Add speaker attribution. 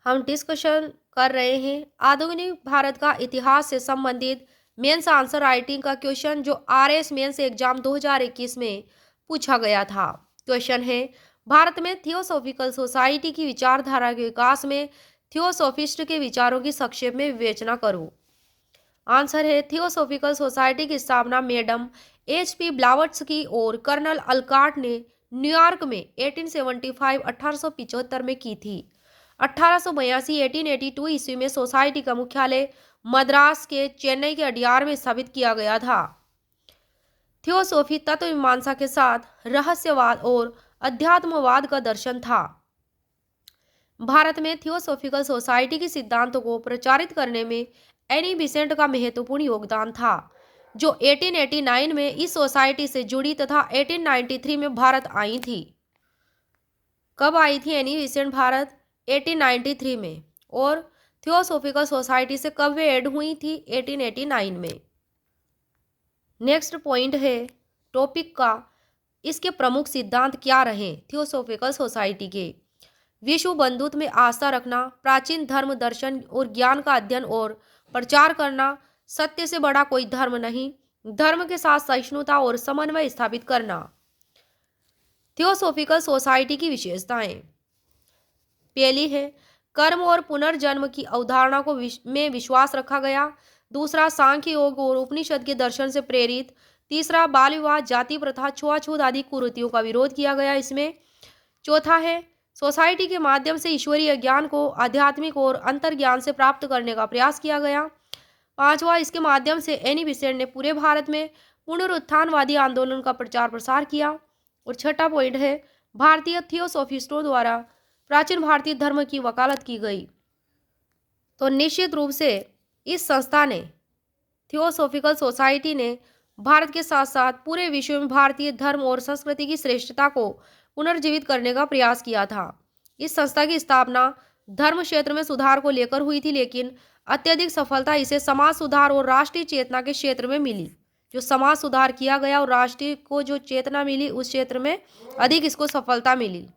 Speaker 1: हम डिस्कशन कर रहे हैं आधुनिक भारत का इतिहास से संबंधित मेंस आंसर राइटिंग का क्वेश्चन जो आरएस मेंस एग्जाम 2021 में पूछा गया था। क्वेश्चन है, भारत में थियोसॉफिकल सोसाइटी की विचारधारा के विकास में थियोसॉफिस्ट के विचारों की संक्षेप में विवेचना करो। आंसर है, थियोसॉफिकल सोसाइटी की स्थापना मैडम एच.पी. ब्लावत्स्की और कर्नल अलकाट ने न्यूयॉर्क में 1875 में की थी। 1882 ईस्वी में सोसाइटी का मुख्यालय मद्रास के चेन्नई के अडियार में स्थापित किया गया था। थियोसॉफी तत्व मीमांसा के साथ रहस्यवाद और अध्यात्मवाद का दर्शन था। भारत में थियोसॉफिकल सोसाइटी के सिद्धांतों को प्रचारित करने में एनी बिसेंट का महत्वपूर्ण योगदान था, जो 1889 में इस सोसाइटी से जुड़ी तथा 1893 में भारत आई थी। कब आई थी एनी बिसेंट भारत? 1893 में। और थियोसॉफिकल सोसाइटी से कब वे ऐड हुई थी? 1889 में। नेक्स्ट पॉइंट है टॉपिक का, इसके प्रमुख सिद्धांत क्या रहे थियोसॉफिकल सोसाइटी के? विश्व बंधुत्व में आस्था रखना, प्राचीन धर्म दर्शन और ज्ञान का अध्ययन और प्रचार करना, सत्य से बड़ा कोई धर्म नहीं, धर्म के साथ सहिष्णुता और समन्वय स्थापित करना। थियोसॉफिकल सोसाइटी की विशेषताएं। पहली है, कर्म और पुनर्जन्म की अवधारणा को में विश्वास रखा गया। दूसरा, सांख्य योग और उपनिषद के दर्शन से प्रेरित। तीसरा, बाल विवाह, जाति प्रथा, छुआछूत आदि कुरीतियों का विरोध किया गया इसमें। चौथा है, सोसाइटी के माध्यम से ईश्वरीय ज्ञान को आध्यात्मिक और अंतर्ज्ञान से प्राप्त करने का प्रयास किया गया। पांचवा, इसके माध्यम से एनी बिसेंट ने पूरे भारत में पुनरुत्थानवादी आंदोलन का प्रचार प्रसार किया। और छठा पॉइंट है, भारतीय थियोसॉफिस्टों द्वारा प्राचीन भारतीय धर्म की वकालत की गई। तो निश्चित रूप से इस संस्था ने, थियोसॉफिकल सोसाइटी ने भारत के साथ साथ पूरे विश्व में भारतीय धर्म और संस्कृति की श्रेष्ठता को पुनर्जीवित करने का प्रयास किया था। इस संस्था की स्थापना धर्म क्षेत्र में सुधार को लेकर हुई थी, लेकिन अत्यधिक सफलता इसे समाज सुधार और राष्ट्रीय चेतना के क्षेत्र में मिली। जो समाज सुधार किया गया और राष्ट्रीय को जो चेतना मिली, उस क्षेत्र में अधिक इसको सफलता मिली।